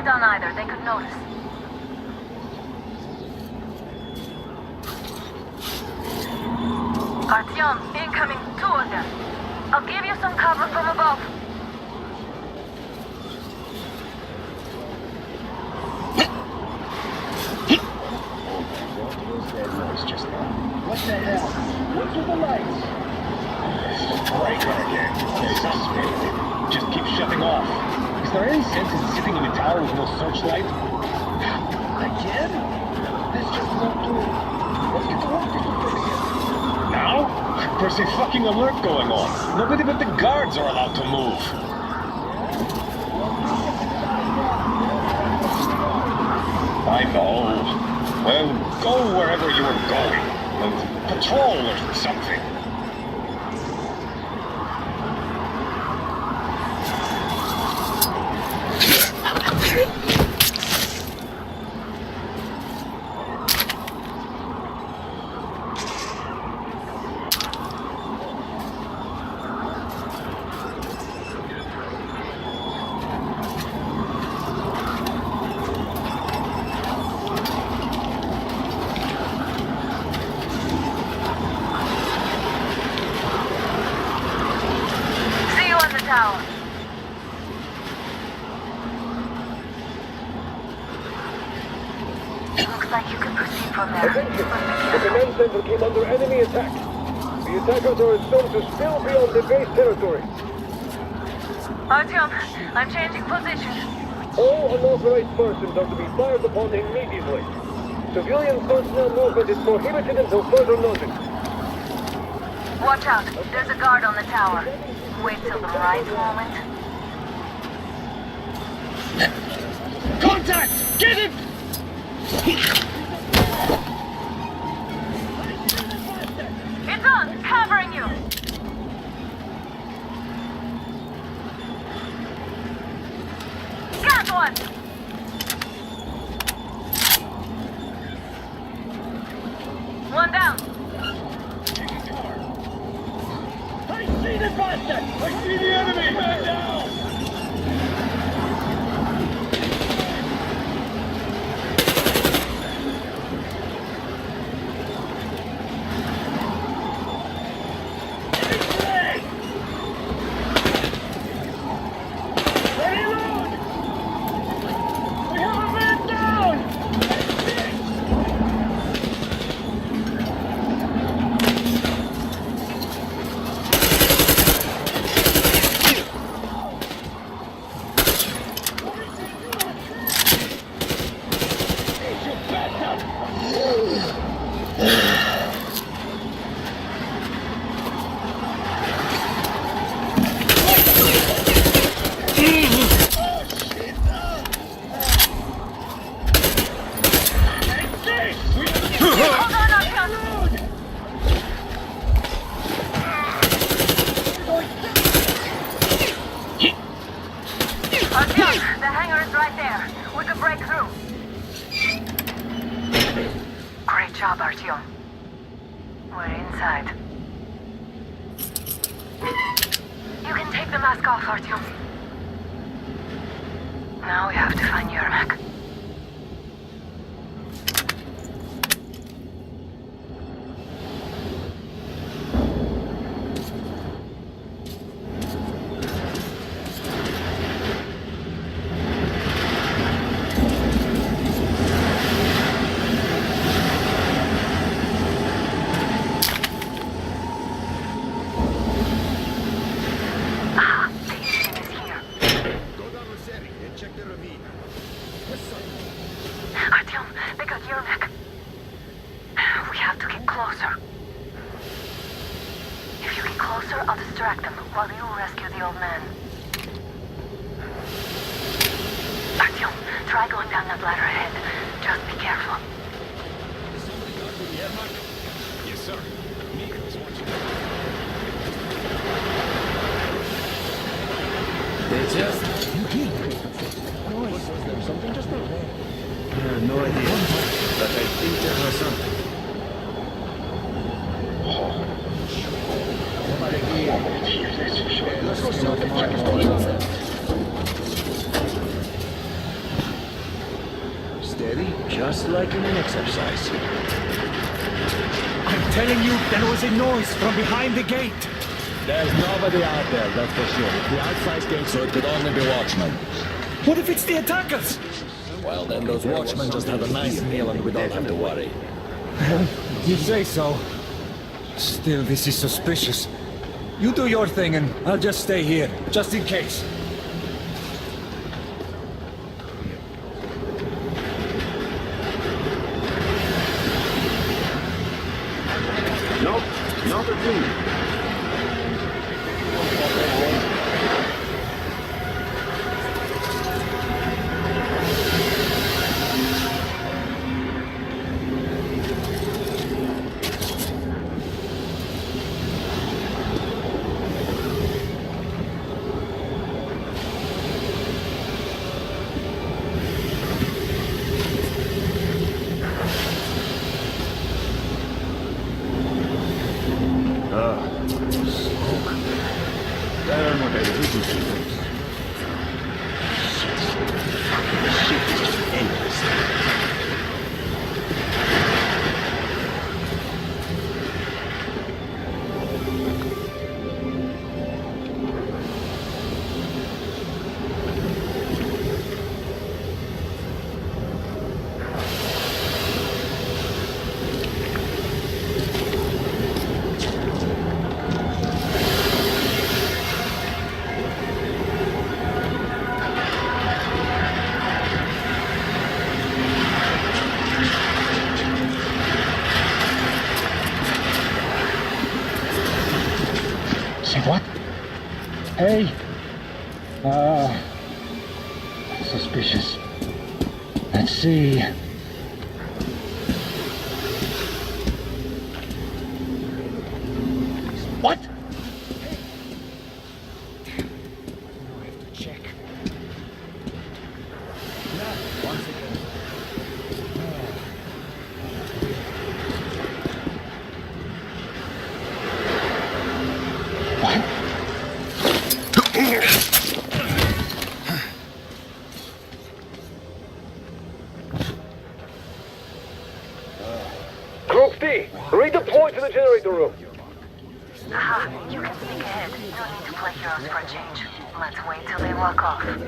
light on either. They could notice. Artyom, incoming. 2 of them. I'll give you some cover from above. What the hell? Look at the lights. Break again. Suspect. Just keep shutting off. Is there any sense in sitting in a tower with no searchlight? Again? That's just not doing. Let's get to work before they get. Now? There's a fucking alert going on. Nobody but the guards are allowed to move. I know. Well, go wherever you were going. Patrol or something. Tower. Looks like you can proceed from there. Attention! The command center came under enemy attack. The attackers are assumed to still be on the base territory. Artyom, I'm changing position. All unauthorized persons are to be fired upon immediately. Civilian personnel movement is prohibited until further notice. Watch out. There's a guard on the tower. Wait till the right moment. Contact! Get him! It's on! Covering you! Got one! One down! I see the bastard! I see the enemy! Man down! Now we have to find Yermak. Just like in an exercise. I'm telling you, there was a noise from behind the gate. There's nobody out there, that's for sure. It's the outside gate, so it could only be watchmen. What if it's the attackers? Well, then those watchmen just have a nice meal and we don't have to worry. You say so. Still, this is suspicious. You do your thing and I'll just stay here, just in case. Nope, not a thing. What? Hey! Suspicious. Let's see. What? Redeploy to the generator room. Aha, you can sneak ahead. No need to play heroes for a change. Let's wait till they walk off. What's the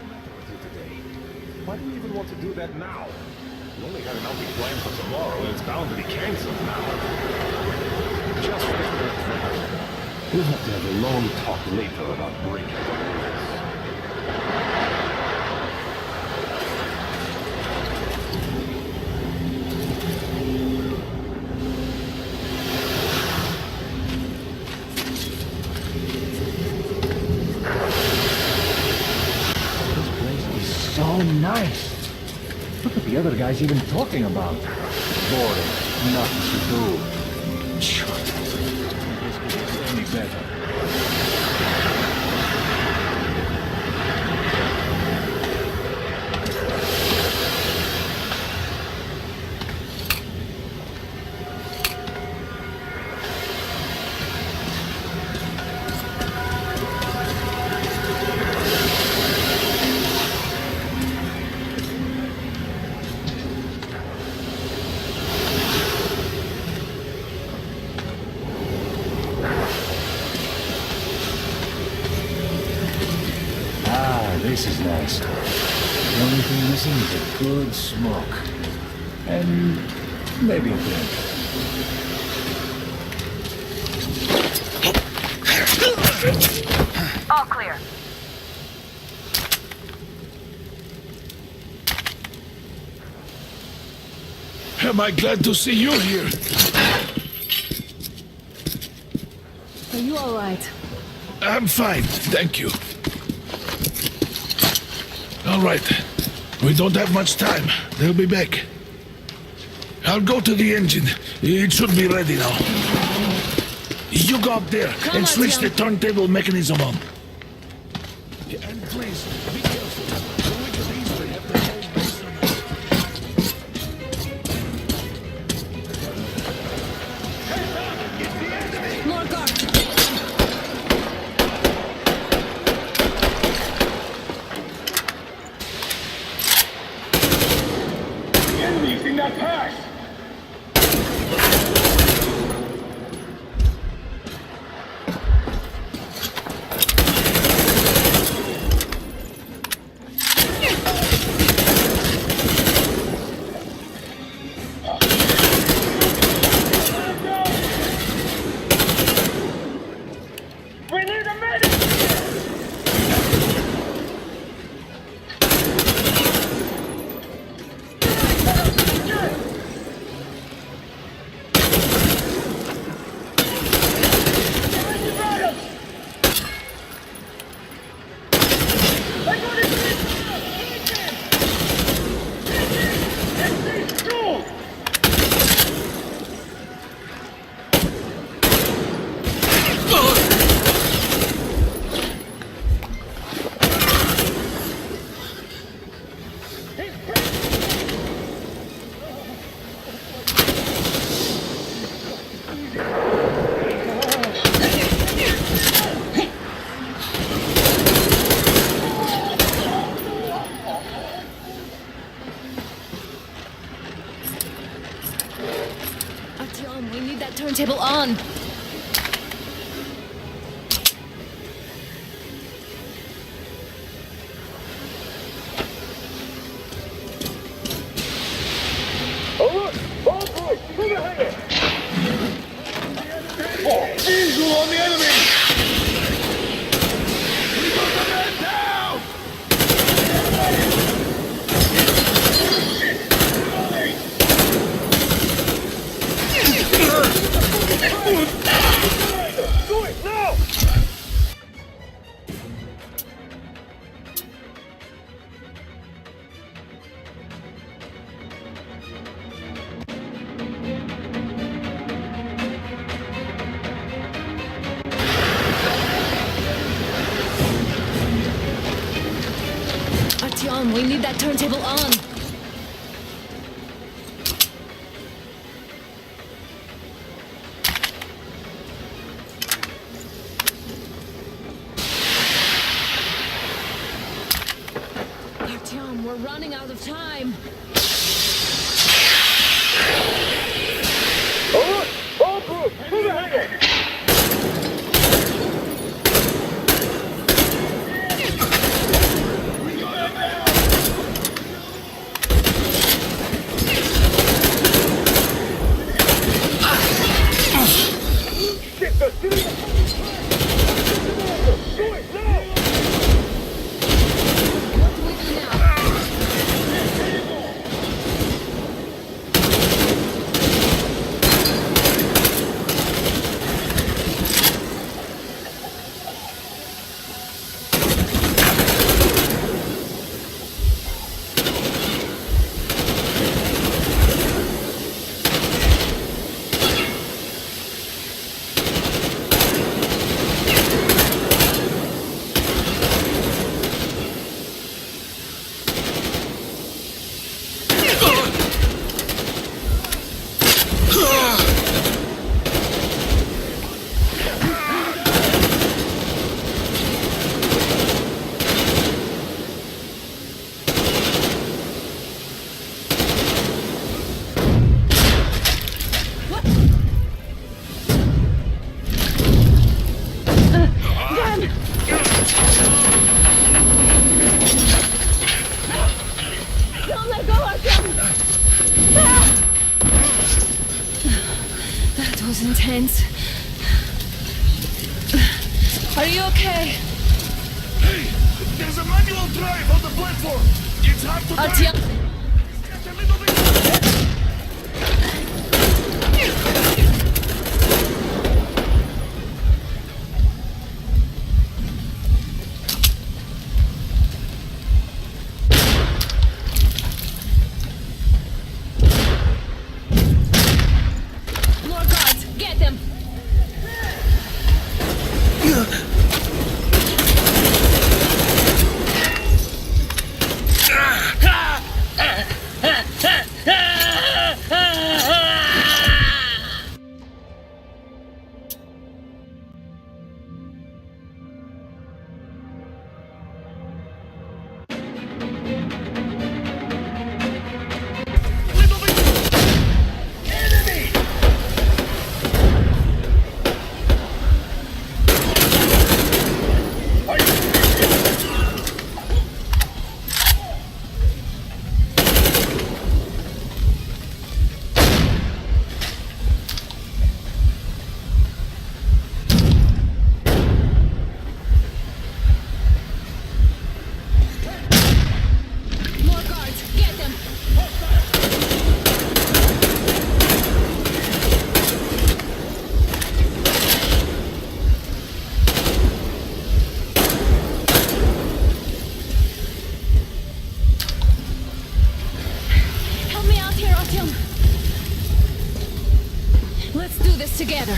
matter with you today? Why do you even want to do that now? You only had an outing planned for tomorrow, and it's bound to be cancelled now. Just think of that. We'll have to have a long talk later about breaking the rules. So nice. Look at the other guys even talking about. Boring. Nothing to do. Sure. This could get any better. This is nice. The only thing missing is a good smoke. And maybe a drink. All clear. Am I glad to see you here? Are you all right? I'm fine, thank you. All right. We don't have much time. They'll be back. I'll go to the engine. It should be ready now. You go up there and switch the turntable mechanism on. Yeah, and please, be careful. We could easily have the whole base on us. More guard! John, we need that turntable on. Alert! All boys, to the hangar! Visual on the enemy! We got the man down! Do it now! Artyom, we need that turntable on. Artyom, we're running out of time. Alert! All crews, to the hangar! Shit, they're sitting... Do it now! What do we do now? Don't let go, Artyom! That was intense. Are you okay? Hey, there's a manual drive on the platform. It's hard to Artyom, Just a little bit. more guards, get them! More guards, get them! Help me out here, Artyom. Let's do this together.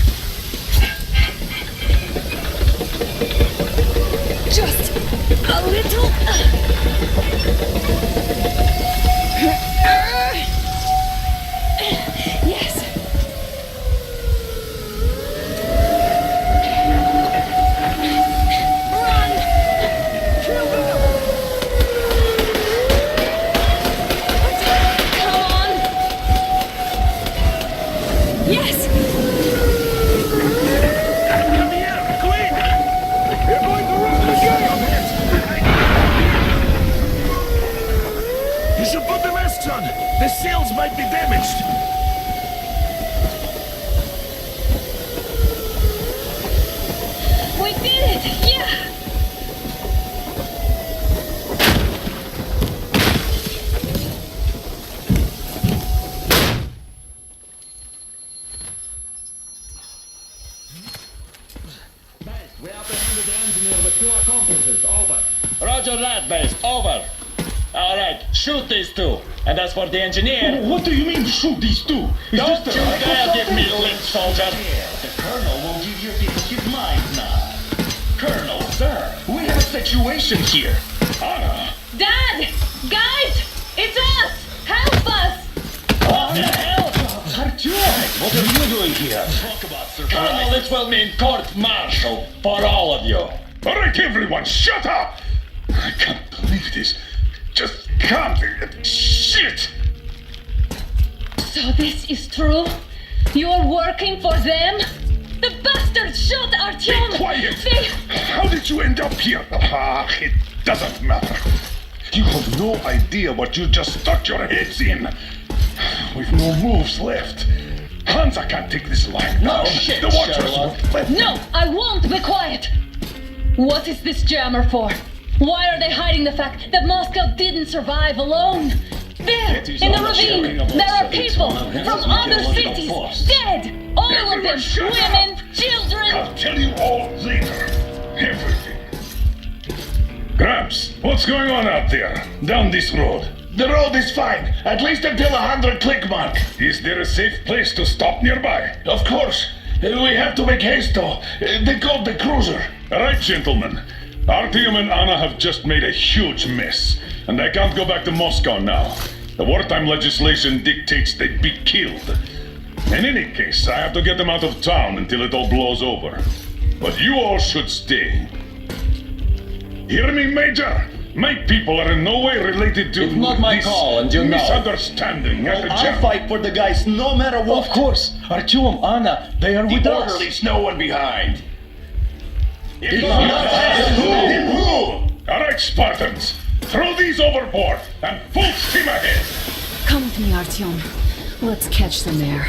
Just a little. Yes. Run! Kill them! Come on! Yes! Come here, quick! We're going to run again! You should put the masks on. The seals might be damaged. We did it! Yeah! We apprehended the engineer with 2 accomplices. Over. Roger that, base. Over. All right, shoot these 2. And as for the engineer... What do you mean, shoot these 2? Is Don't this you the rifle dare give company? me lip, soldier! The Colonel will give your people his mind now. Colonel, sir, we have a situation here. Anna! Dad! Guys! It's us! Help us! What the hell? Artyom, what are you doing here? Colonel, this will mean court-martial for all of you. All right, everyone, shut up! I can't believe this. Just can't. Shit! So this is true? You're working for them? The bastards shot Artyom! Be quiet! They... How did you end up here? Ah, it doesn't matter. You have no idea what you just stuck your heads in. We've no moves left. Hansa can't take this line. No shit, The Watchers Sherlock. won't let No, I won't be quiet! What is this jammer for? Why are they hiding the fact that Moscow didn't survive alone? There, It is in the all ravine, sharing of there are all people sides. from We other can cities, force. dead! All of Everyone them, shut up. women, children! I'll tell you all later. Everything. Gramps, what's going on out there? Down this road. The road is fine, at least until 100 click mark. Is there a safe place to stop nearby? Of course. We have to make haste though. They called the cruiser. All right, gentlemen. Artyom and Anna have just made a huge mess, and I can't go back to Moscow now. The wartime legislation dictates they be killed. In any case, I have to get them out of town until it all blows over. But you all should stay. Hear me, Major? My people are in no way related to It's not my this call, and you know. misunderstanding at the jam. for the guys no matter what. Of course, Artyom, Anna, they are with The us. orderlies, no one behind. All right, Spartans, throw these overboard and full steam ahead. Come with me, Artyom. Let's catch them there.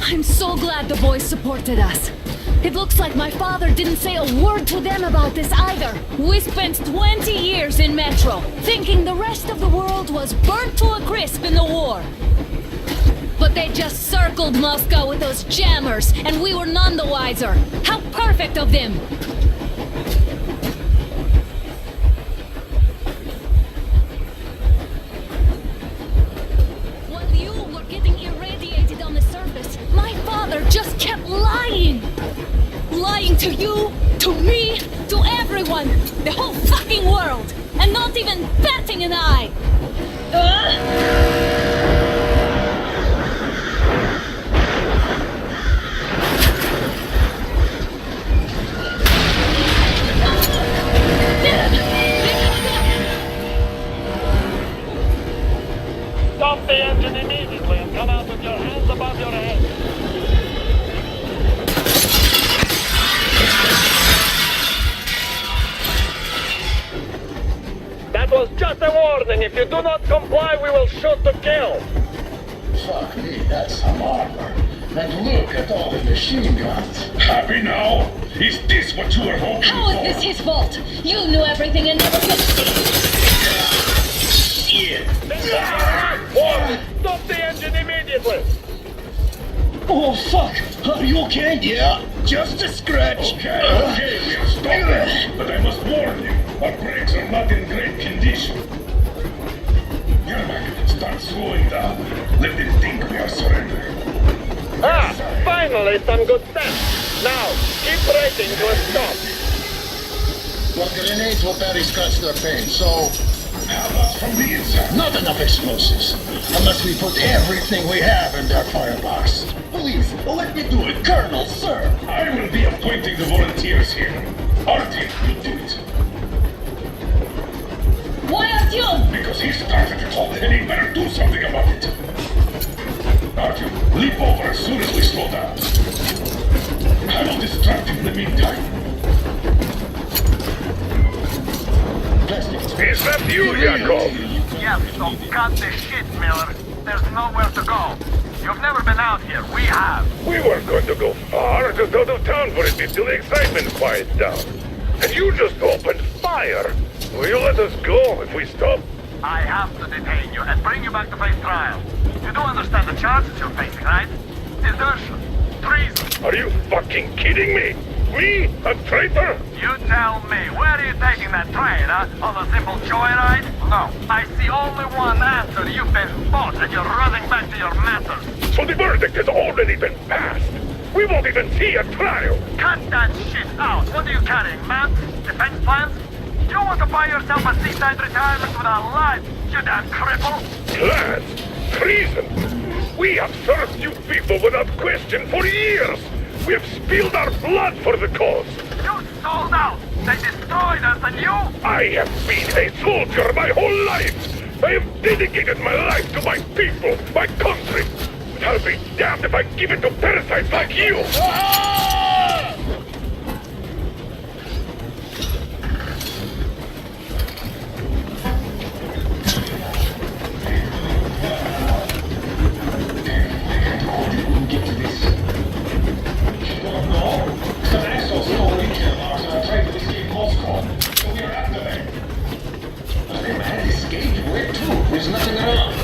I'm so glad the boys supported us. It looks like my father didn't say a word to them about this either. We spent 20 years in Metro, thinking the rest of the world was burnt to a crisp in the war. But they just circled Moscow with those jammers, and we were none the wiser. How perfect of them! While you were getting irradiated on the surface, my father just kept lying! Lying to you, to me, to everyone! The whole fucking world! And not even batting an eye! Stop the engine immediately and come out with your hands above your head. That was just a warning. If you do not comply, we will shoot to kill. Fuck me, that's some armor. And look at all the machine guns. Happy now? Is this what you were hoping How is for? this his fault? You knew everything and never could Shit. Warning! Stop the engine immediately. Oh fuck! Are you okay? Yeah, just a scratch. Okay, we'll stop it. But I must warn you, our brakes are not in great condition. Yermak, start slowing down. Let them think we are surrendering. Ah, finally some good sense. Now, keep braking to a stop. Well, grenades will barely scratch their paint, so How about from the inside? not enough explosives. Unless we put everything we have in their firebox. Please, let me do it, Colonel, sir. I will be appointing the volunteers here. Artyom will do it. Why Artyom? Because he started it all, and he better do something about it. Leap over as soon as we slow down. I will distract him in the meantime. Is that you, Yakov? Yes, so cut the shit, Miller. There's nowhere to go. You've never been out here. We have. We weren't going to go far, just out of town for a bit till the excitement quiets down. And you just opened fire. Will you let us go if we stop? I have to detain you and bring you back to face trial. You do understand the charges you're facing, right? Desertion. Treason. Are you fucking kidding me? Me? A traitor? You tell me, where are you taking that train, huh? On a simple joyride? No. I see only one answer. You've been bought and you're running back to your masters. So the verdict has already been passed. We won't even see a trial. Cut that shit out. What are you carrying, man? Defense plans? You want to buy yourself a seaside retirement without life, you damn cripple? Plans? Treason? We have served you people without question for years. We have spilled our blood for the cause. You sold out. They destroyed us and you? I have been a soldier my whole life. I have dedicated my life to my people, my country. But I'll be damned if I give it to parasites like you. There's nothing around.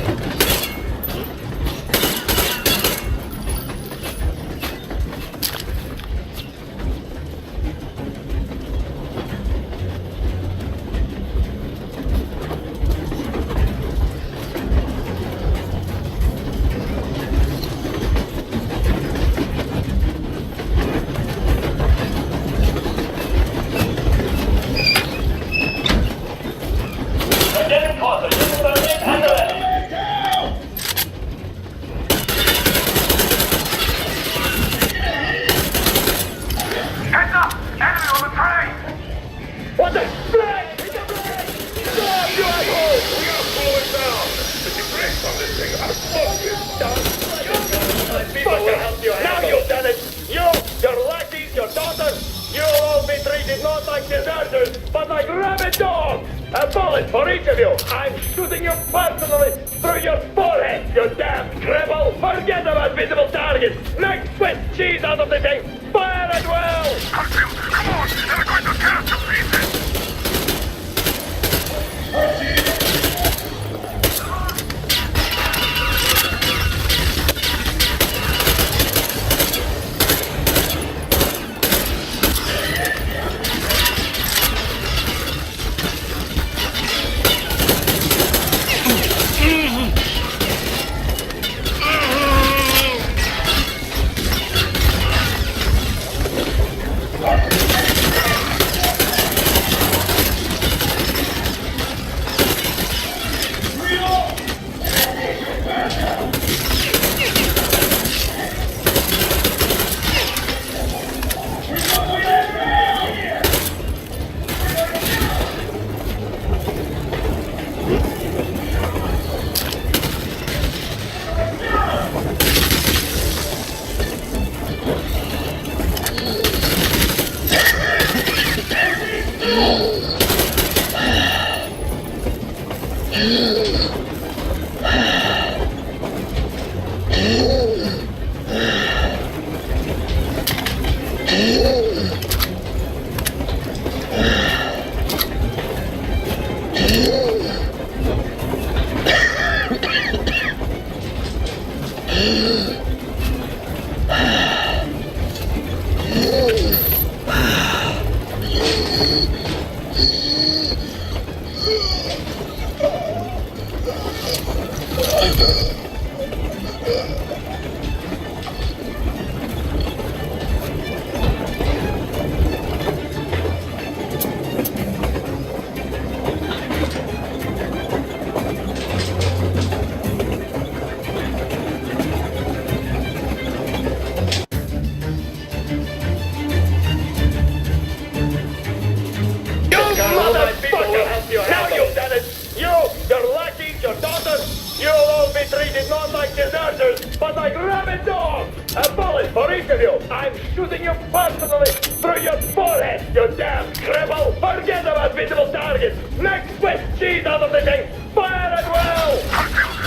but I grab it all! A bullet for each of you! I'm shooting you personally through your forehead, you damn cripple! Forget about visible targets! Next Swiss cheese out of the thing! Fire at will!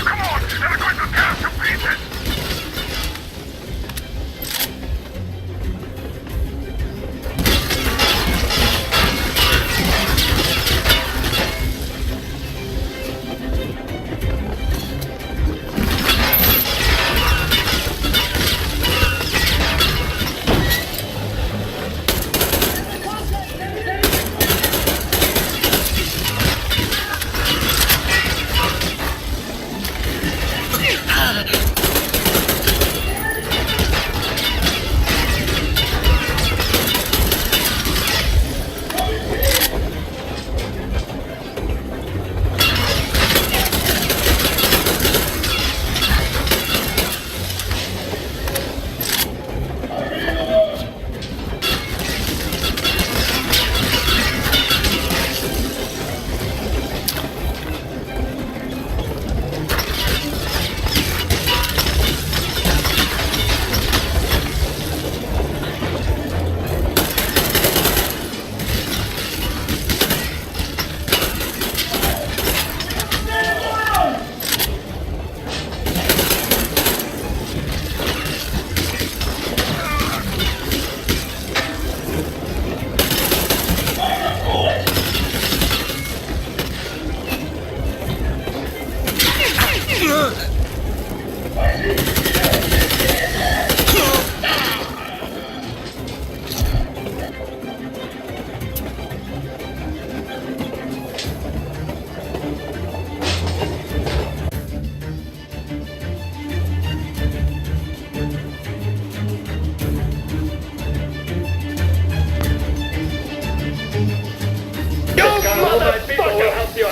Come on! They're going to tear us to pieces!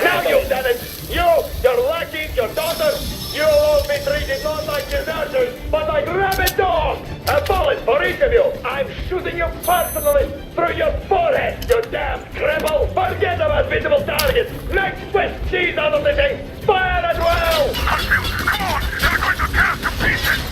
Now you've done it! You, your lackeys, your daughters, you'll all be treated not like deserters, but like rabid dogs! A bullet for each of you! I'm shooting you personally through your forehead, you damn cripple! Forget about visible targets! Next Swiss cheese out of the thing! Fire at will! Come on! They're going to tear us to pieces!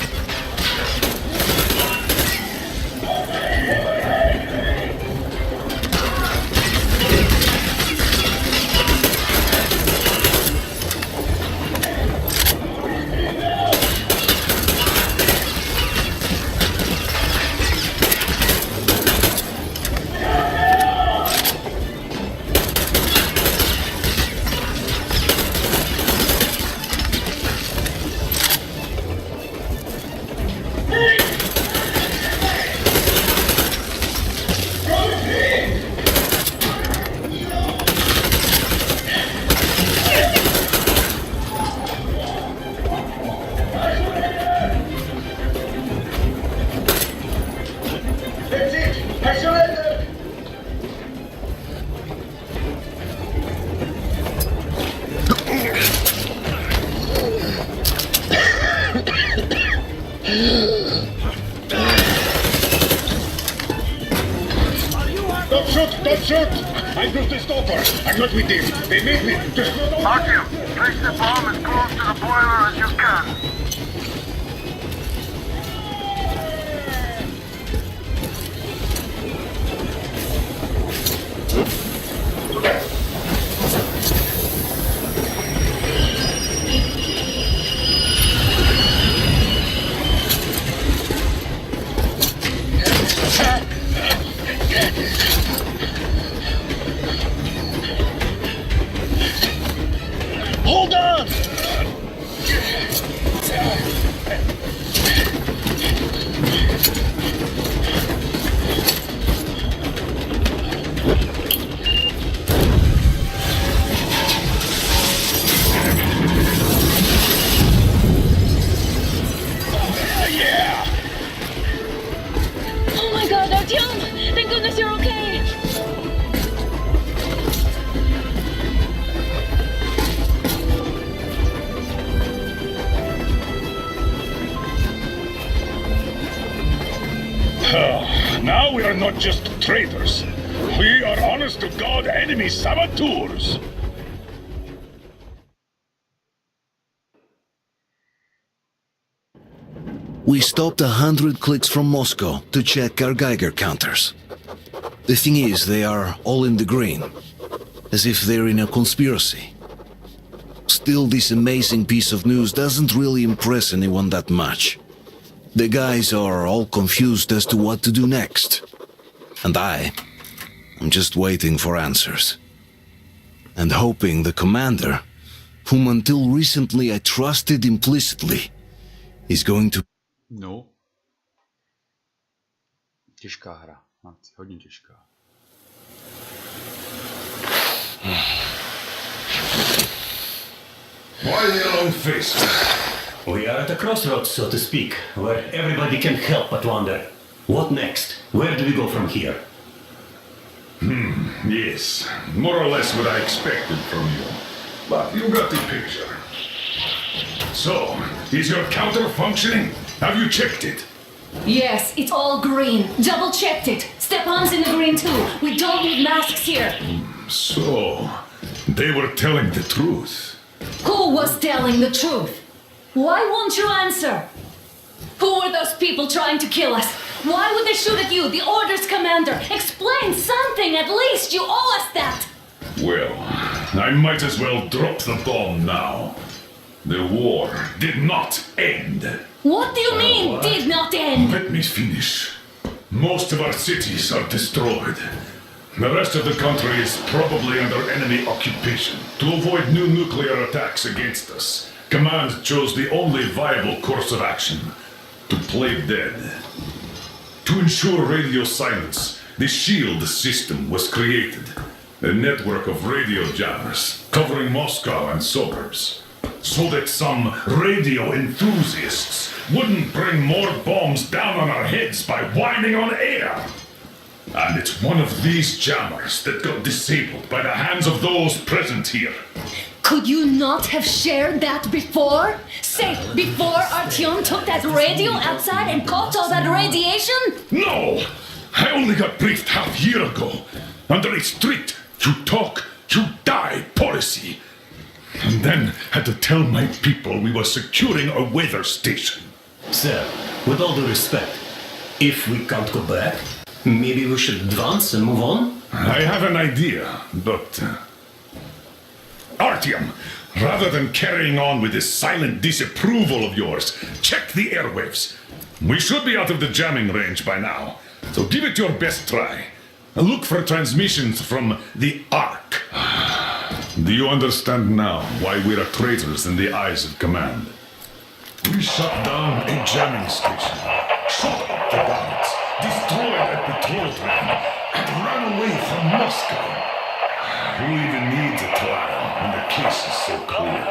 Don't shoot! I'm just a stopper. I'm not with this. They made me. Just not Martin, place the bomb as close to the boiler as you can. Hold on! Oh my god, Artyom! Thank goodness you're okay! Now we are not just traitors. We are honest to God enemy saboteurs. We stopped 100 clicks from Moscow to check our Geiger counters. The thing is, they are all in the green, as if they're in a conspiracy. Still, this amazing piece of news doesn't really impress anyone that much. The guys are all confused as to what to do next. And I'm just waiting for answers. And hoping the commander, whom until recently I trusted implicitly, is going to... No. Těžká hra. Hodně těžká. Why the long face? We are at a crossroads, so to speak, where everybody can help but wonder. What next? Where do we go from here? Yes, more or less what I expected from you. But you got the picture. So, is your counter functioning? Have you checked it? Yes, it's all green. Double checked it. Stepan's in the green too. We don't need masks here. So, they were telling the truth. Who was telling the truth? Why won't you answer? Who were those people trying to kill us? Why would they shoot at you, the orders commander? Explain something, at least. You owe us that. Well, I might as well drop the bomb now. The war did not end. What do you mean, did not end? Let me finish. Most of our cities are destroyed. The rest of the country is probably under enemy occupation. To avoid new nuclear attacks against us, Command chose the only viable course of action: to play dead. To ensure radio silence, the SHIELD system was created. A network of radio jammers covering Moscow and suburbs. So that some radio enthusiasts wouldn't bring more bombs down on our heads by whining on air. And it's one of these jammers that got disabled by the hands of those present here. Could you not have shared that before? Say, before Artyom took that radio outside and caught all that radiation? No! I only got briefed half year ago, under a strict "you talk, you die" policy. And then had to tell my people we were securing a weather station. Sir, with all due respect, if we can't go back, maybe we should advance and move on? I have an idea, but... Artyom, rather than carrying on with this silent disapproval of yours, check the airwaves. We should be out of the jamming range by now, so give it your best try. Look for transmissions from the Ark. Do you understand now why we are traitors in the eyes of Command? We shut down a jamming station, shot up the guards, destroyed a patrol train, and ran away from Moscow. Who even needs a trial when the case is so clear?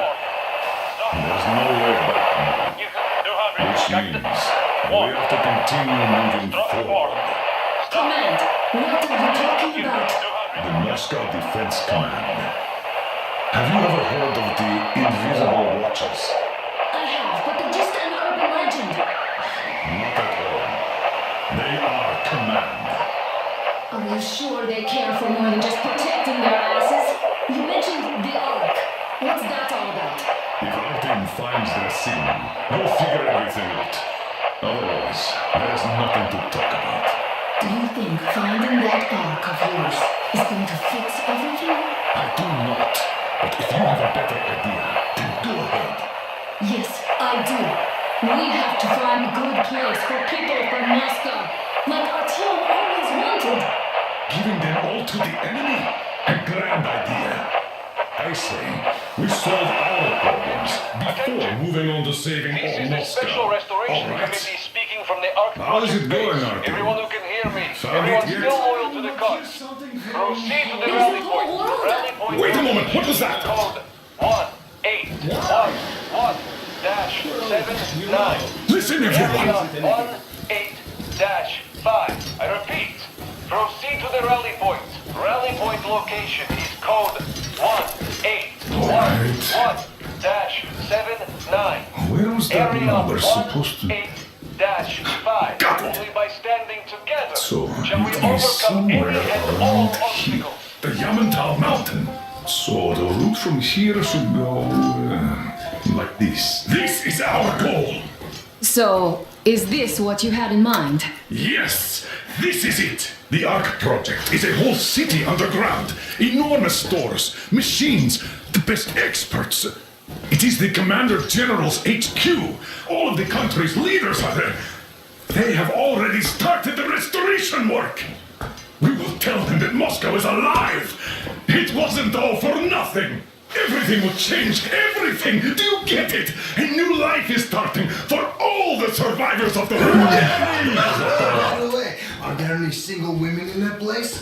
There's no way back now, which means we have to continue moving forward. Command, what are you talking about? The Moscow Defense Command. Have you ever heard of the Invisible Watchers? I have, but they're just an urban legend. Not at all. They are Command. Are you sure they care for more than just protecting their asses? You mentioned the Ark. What's that all about? If our team finds their signal, we'll figure everything out. Otherwise, there's nothing to talk about. Do you think finding that Ark of yours is going to fix everything? I do not. But if you have a better idea, then go ahead. Yes, I do. We have to find a good place for people from Moscow, like Artyom always wanted. Giving them all to the enemy? A grand idea. I say, we solve our problems before moving on to saving This all is the Moscow. Special Restoration All right. Committee speaking from the Ark. How is it going, Artyom? Everyone who can hear me, Found everyone it yet? still loyal to the cause. Proceed to the There's rally the whole point. world. Rally point. Wait a moment, what was that? Code 181-1-79. Listen, everyone! Area 18-5. I repeat, proceed to the rally point. Rally point location is code 181-1-79. Where was that Area number supposed to... 18-5. Got it. Only by standing together So, shall we it is overcome somewhere any and all around here. obstacles. The Yamantau Mountain. So the route from here should go like this. This is our goal. So, is this what you had in mind? Yes, this is it. The ARC project is a whole city underground. Enormous stores, machines, the best experts. It is the Commander General's HQ. All of the country's leaders are there. They have already started the restoration work. We will tell them that Moscow is alive. It wasn't all for nothing. Everything will change, everything. Do you get it? A new life is starting for all the survivors of the war. By the way, are there any single women in that place?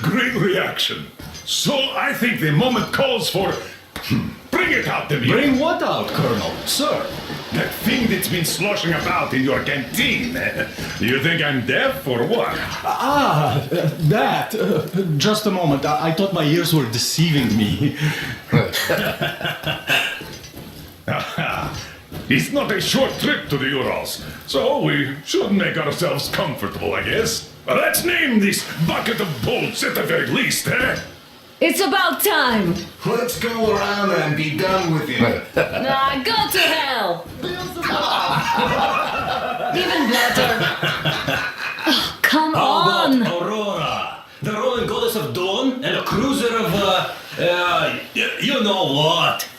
Great reaction. So I think the moment calls for... Bring it out, Demir. Bring what out, Colonel? Sir? That thing that's been sloshing about in your canteen. You think I'm deaf or what? That. Just a moment. I thought my ears were deceiving me. It's not a short trip to the Urals, so we should make ourselves comfortable, I guess. Let's name this bucket of bolts at the very least, eh? It's about time! Let's go around and be done with it. Nah, go to hell! Even better. Oh, come on! Aurora, the Roman goddess of dawn, and a cruiser of, you know what?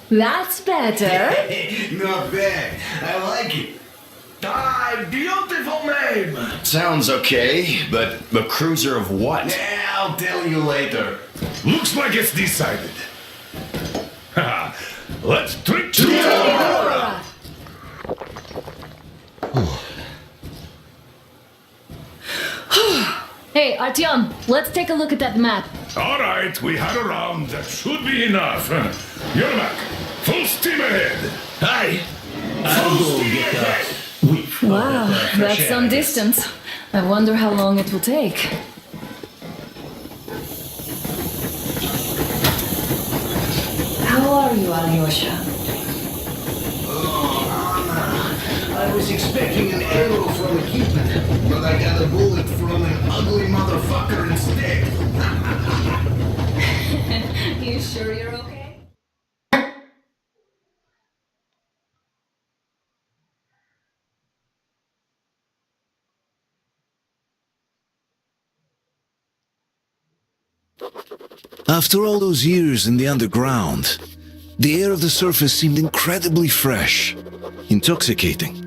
That's better. Not bad. I like it. Beautiful name! Sounds okay, but a cruiser of what? Yeah, I'll tell you later. Looks like it's decided. Let's drink to Aurora! Hey, Artyom, let's take a look at that map. All right, we had a round. That should be enough. Yermak, full steam ahead. Aye. I'll go get a whiff. Wow, that's some distance. I wonder how long it will take. How are you, Alyosha? I was expecting an arrow from a Cupid, but I got a bullet from an ugly motherfucker instead. You sure you're okay? After all those years in the underground, the air of the surface seemed incredibly fresh, intoxicating.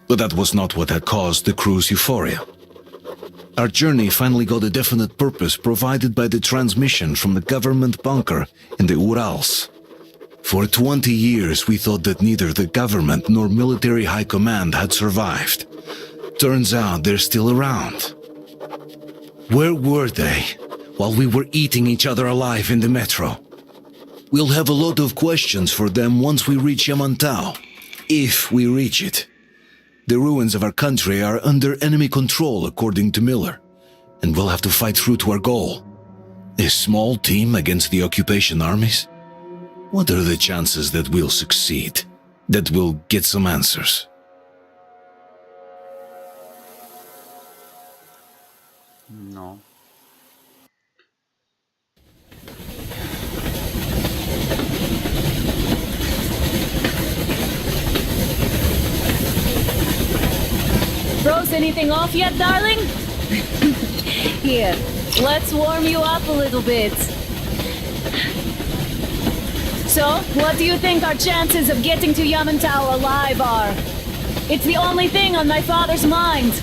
But that was not what had caused the crew's euphoria. Our journey finally got a definite purpose provided by the transmission from the government bunker in the Urals. For 20 years we thought that neither the government nor military high command had survived. Turns out they're still around. Where were they while we were eating each other alive in the metro? We'll have a lot of questions for them once we reach Yamantau, if we reach it. The ruins of our country are under enemy control, according to Miller, and we'll have to fight through to our goal. A small team against the occupation armies? What are the chances that we'll succeed, that we'll get some answers? No. Froze anything off yet, darling? Here, let's warm you up a little bit. So, what do you think our chances of getting to Yamantau alive are? It's the only thing on my father's mind.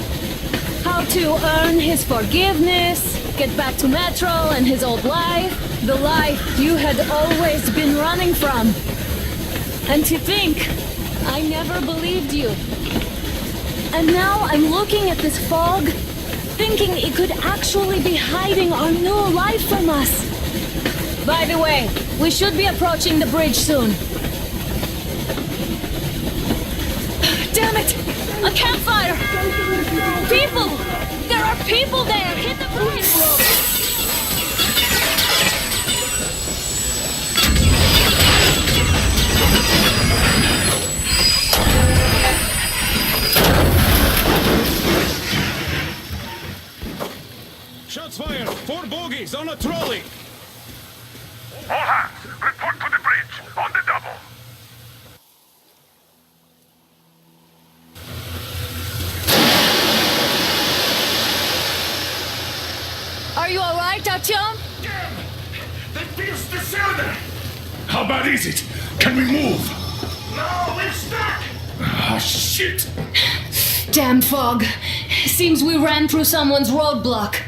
How to earn his forgiveness, get back to Metro and his old life, the life you had always been running from. And to think, I never believed you. And now I'm looking at this fog, thinking it could actually be hiding our new life from us. By the way, we should be approaching the bridge soon. Damn it! A campfire! People! There are people there! Hit the bridge! Shots fired! 4 bogies on a trolley! All hands, report to the bridge, on the double. How bad is it? Can we move? No, we're stuck! Ah, shit! Damn fog. Seems we ran through someone's roadblock.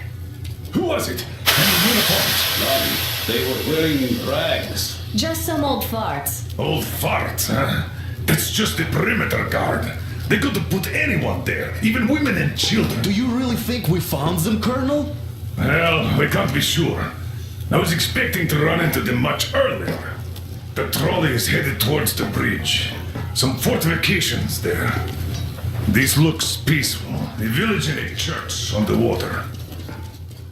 Who was it? Any uniforms? They were wearing rags. Just some old farts. Old farts, huh? That's just the perimeter guard. They could have put anyone there, even women and children. Do you really think we found them, Colonel? Well, we can't be sure. I was expecting to run into them much earlier. The trolley is headed towards the bridge. Some fortifications there. This looks peaceful. A village and a church on the water.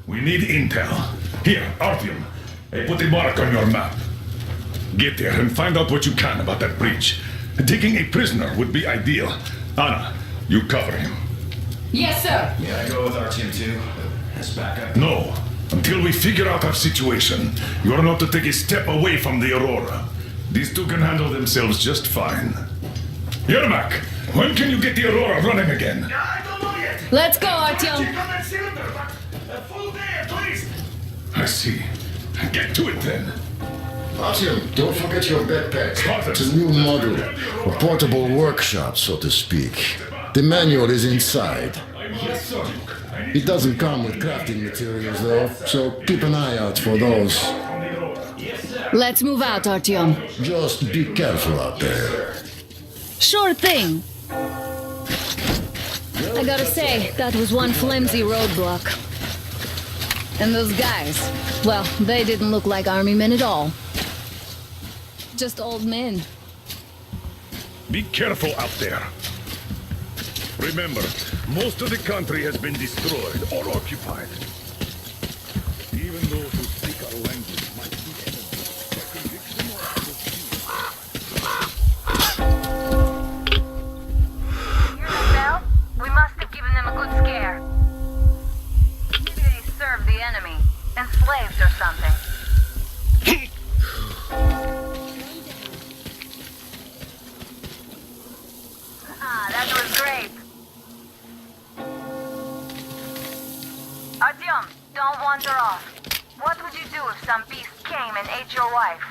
We need intel. Here, Artyom. I put a mark on your map. Get there and find out what you can about that bridge. Taking a prisoner would be ideal. Anna, you cover him. Yes, sir. Yeah, I go with our team too. As backup. No. Until we figure out our situation, you are not to take a step away from the Aurora. These two can handle themselves just fine. Yermak, when can you get the Aurora running again? I don't know yet. Let's go, Artyom. Check on that cylinder, but a full day at least. I see. Get to it then. Artyom, don't forget your backpack. Spartans. It's a new model. A portable workshop, so to speak. The manual is inside. Yes, sir. It doesn't come with crafting materials, though, so keep an eye out for those. Let's move out, Artyom. Just be careful out there. Sure thing. I gotta say, that was one flimsy roadblock. And those guys, well, they didn't look like army men at all. Just old men. Be careful out there. Remember, most of the country has been destroyed or occupied. Even those who speak our language might be enemies. But conviction or Hear the bell? We must have given them a good scare. Maybe they served the enemy, enslaved or something. That was great. Artyom, don't wander off. What would you do if some beast came and ate your wife?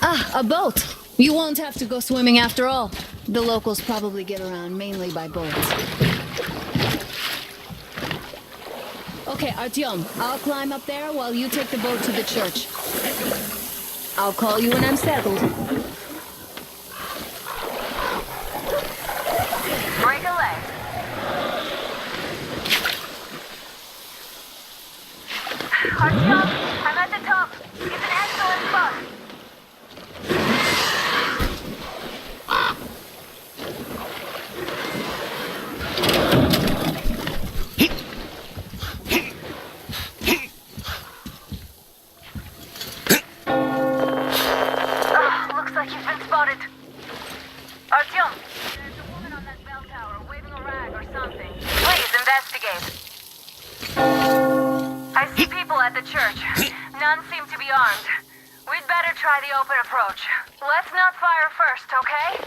Ah, a boat. You won't have to go swimming after all. The locals probably get around mainly by boats. Okay, Artyom, I'll climb up there while you take the boat to the church. I'll call you when I'm settled. Break a leg. Artyom, I'm at the top. It's an excellent spot. Looks like you've been spotted. Artyom, there's a woman on that bell tower waving a rag or something. Please investigate. I see people at the church. None seem to be armed. We'd better try the open approach. Let's not fire first, okay?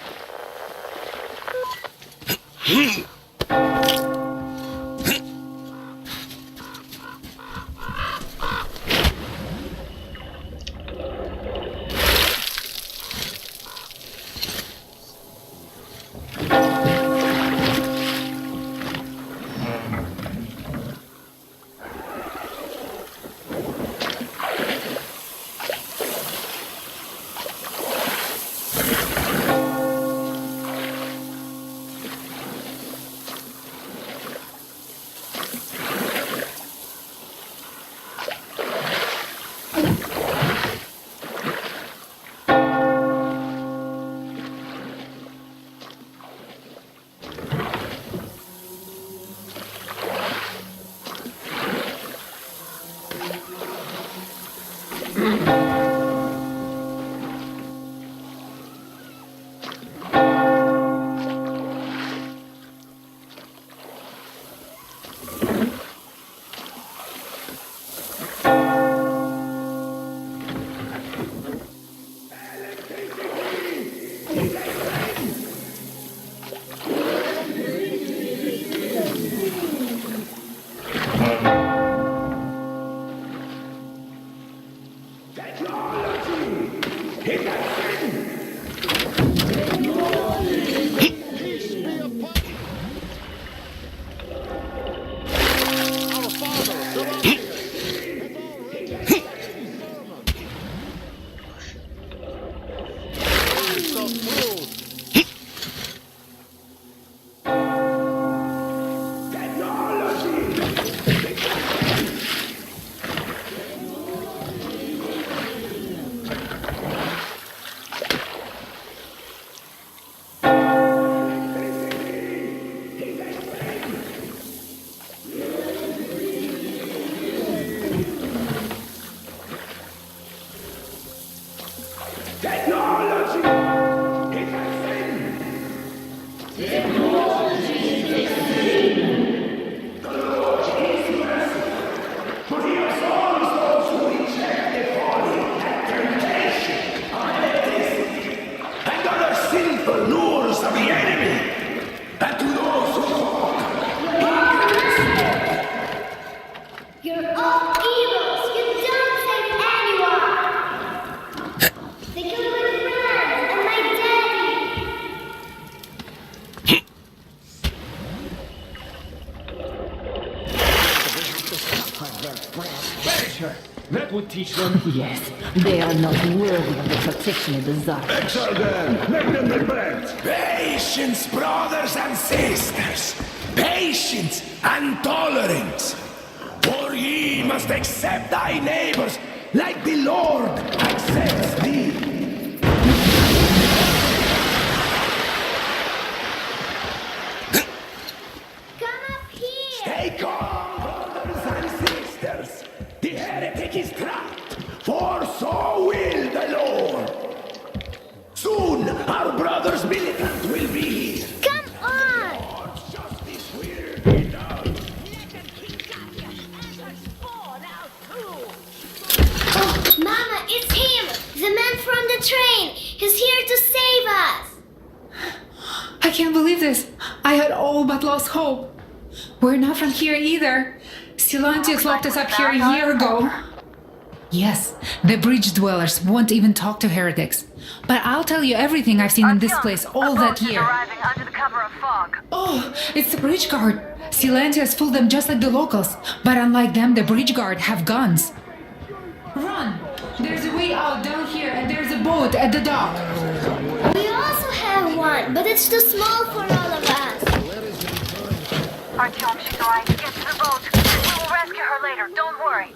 That would teach them. Yes, they are not worthy of the protection of the Tsar. Exile them! Make them repent! Patience, brothers and sisters! Patience and tolerance! For ye must accept thy neighbors like the Lord accepts thee! Come up here! Stay calm, brothers and sisters! The heretic is trapped, for so will the Lord! Soon our brothers militant will be here! Come on! Lord's justice will be done! Oh, Mama, it's him! The man from the train! He's here to save us! I can't believe this. I had all but lost hope. We're not from here either. Silantius locked us up here a year ago. Yes, the bridge dwellers won't even talk to heretics. But I'll tell you everything I've seen in this place all that year. Arriving under the cover of fog. Oh, it's the bridge guard. Silantius fooled them just like the locals. But unlike them, the bridge guard have guns. Run! There's a way out down here and there's a boat at the dock. We also have one, but it's too small for all of us. Artyom, she's alright. Get to the boat. We will rescue her later. Don't worry.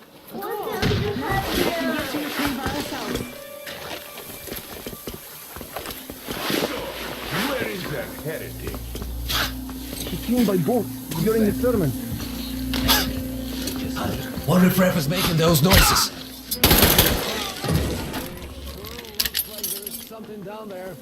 Where is that heretic? She came by boat during the sermon. Wonder if Ref is making those noises. Something down there.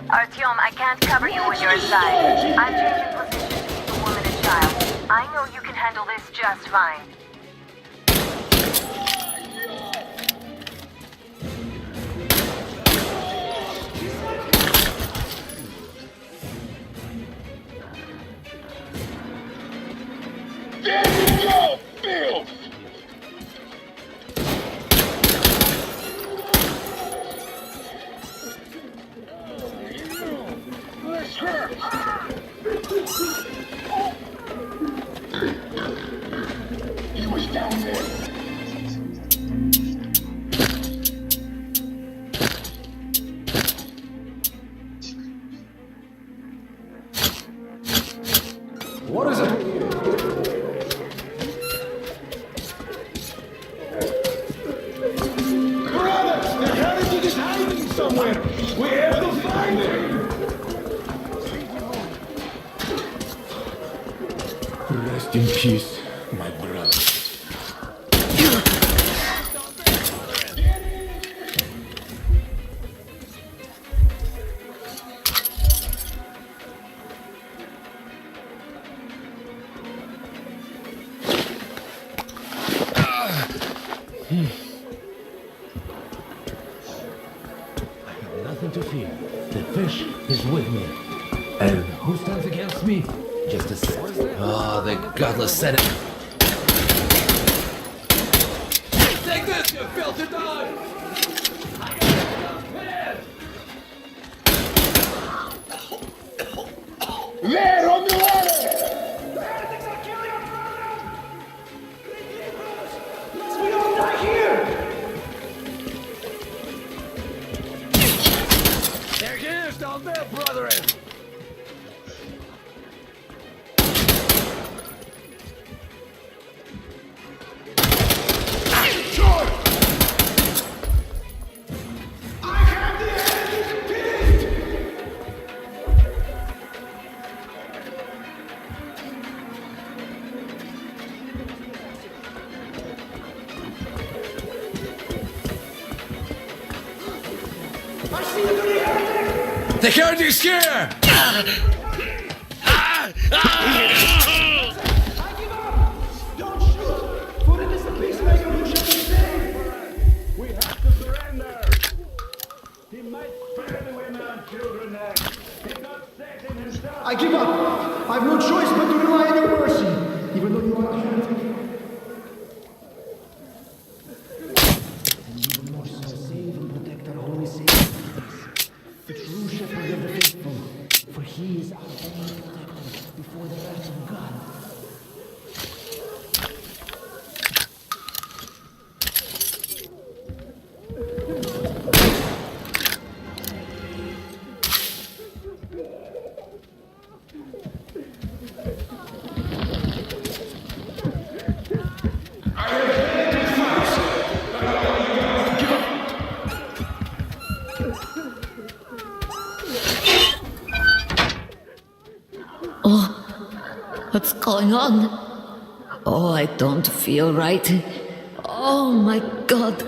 Artyom, I can't cover you when you're inside. I'm changing positions to the woman and child. I know you can handle this just fine. somewhere! We have to find him! Rest in peace, my brother. Nothing to fear. The fish is with me. And who stands against me? Just a second. Oh, the godless Senate. Take this, you filthy dog! There on the ladder! We all die here! There he is down there, brethren! The heretic's here! Don't shoot! For it is the peacemaker who shall be saved! We have to surrender! He might spare the women and children there. He's not safe in himself! I give up! I've no choice but to rely on your mercy, even though you are a heretic. And even more so, save and protect our holy Savior, the true shepherd of the faithful, for he is our only protector before the wrath of God. What's going on? Oh, I don't feel right. Oh my God.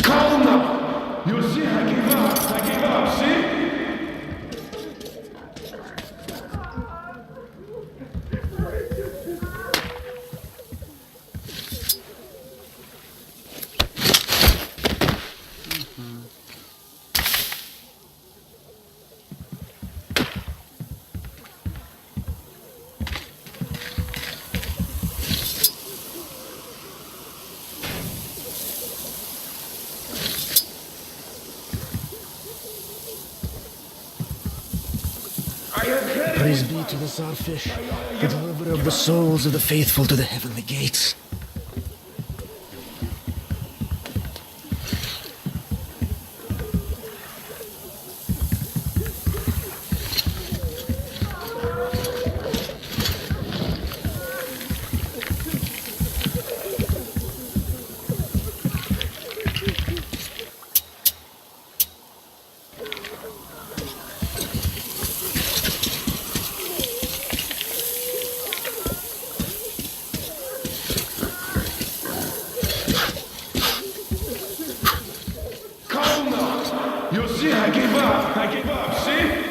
Calm now! You see, I give up, see? Praise be to the Czarfish, the deliverer of the souls of the faithful to the heavenly gates. You see, I give up, see?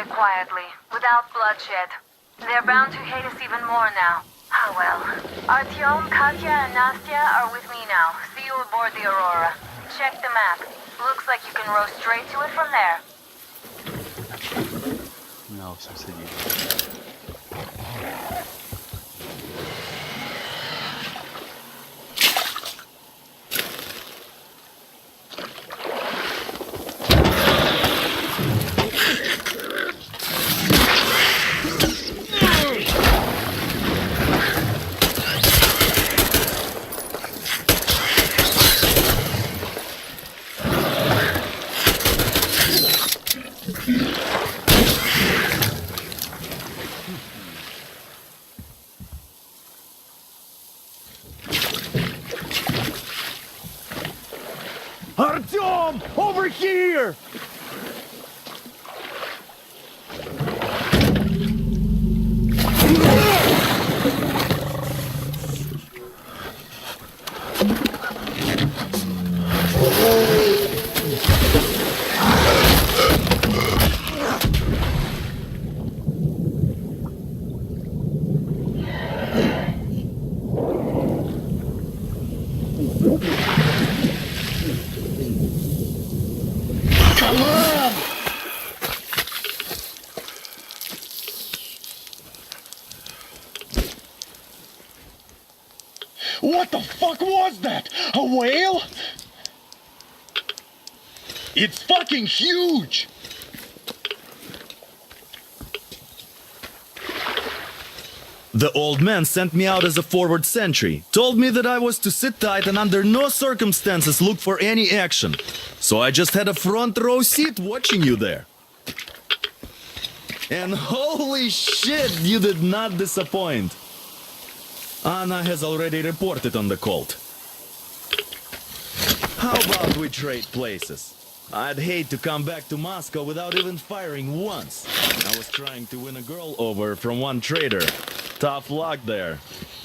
Quietly, without bloodshed. They're bound to hate us even more now. Ah well. Artyom, Katya, and Nastya are with me now. See you aboard the Aurora. Check the map. Looks like you can row straight to it from there. No, v sousedí. Artyom! Over here! What the fuck was that? A whale? It's fucking huge! The old man sent me out as a forward sentry, told me that I was to sit tight and under no circumstances look for any action. So I just had a front row seat watching you there. And holy shit, you did not disappoint. Anna has already reported on the cult. How about we trade places? I'd hate to come back to Moscow without even firing once. I was trying to win a girl over from one trader. Tough luck there.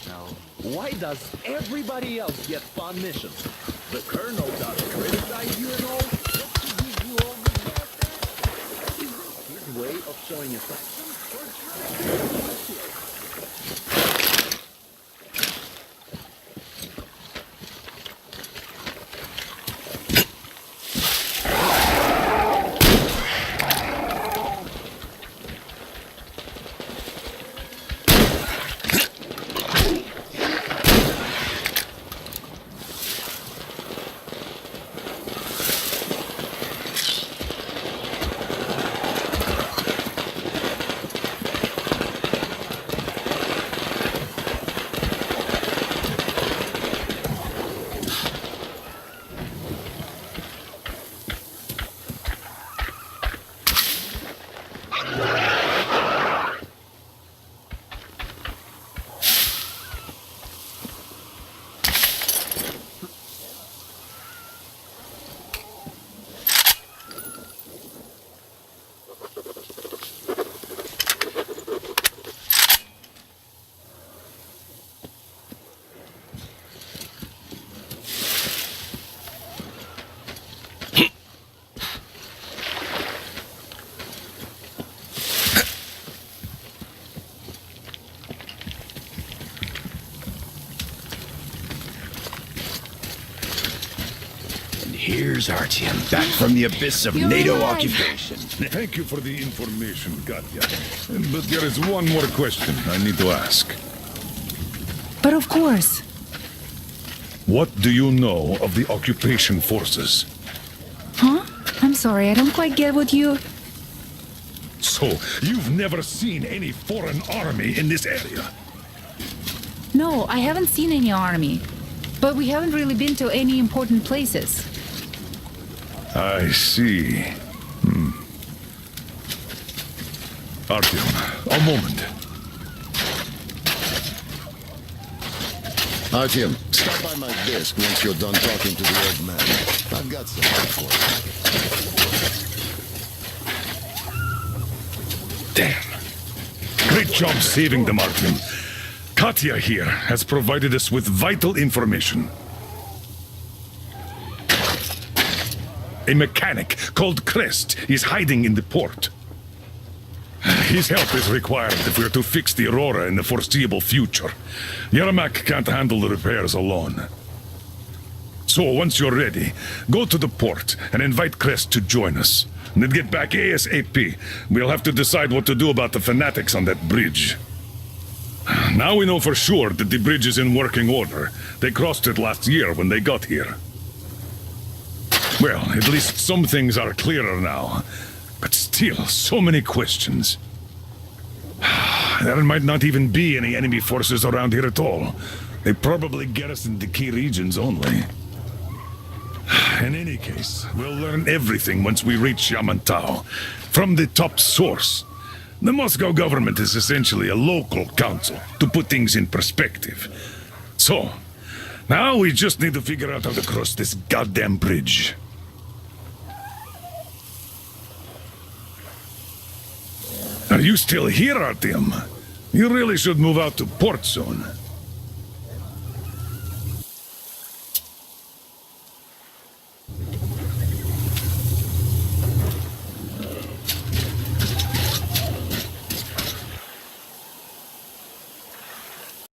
No. Why does everybody else get fun missions? The colonel does criticize you and all. Just to give you all the best. Is this his way of showing affection? Here's Artyom, back from the abyss of NATO occupation. Thank you for the information, Katya. But there is one more question I need to ask. But of course. What do you know of the occupation forces? Huh? I'm sorry, I don't quite get what you... So, you've never seen any foreign army in this area? No, I haven't seen any army. But we haven't really been to any important places. I see. Artyom, a moment. Artyom, stop by my desk once you're done talking to the old man. I've got something for you. Damn. Great job saving them, Artyom. Katya here has provided us with vital information. A mechanic called Crest is hiding in the port. His help is required if we're to fix the Aurora in the foreseeable future. Yermak can't handle the repairs alone. So, once you're ready, go to the port and invite Crest to join us. And then get back ASAP. We'll have to decide what to do about the fanatics on that bridge. Now we know for sure that the bridge is in working order. They crossed it last year when they got here. Well, at least some things are clearer now. But still, so many questions. There might not even be any enemy forces around here at all. They probably garrison the key regions only. In any case, we'll learn everything once we reach Yamantau. From the top source. The Moscow government is essentially a local council, to put things in perspective. So, now we just need to figure out how to cross this goddamn bridge. Are you still here, Artyom? You really should move out to port soon.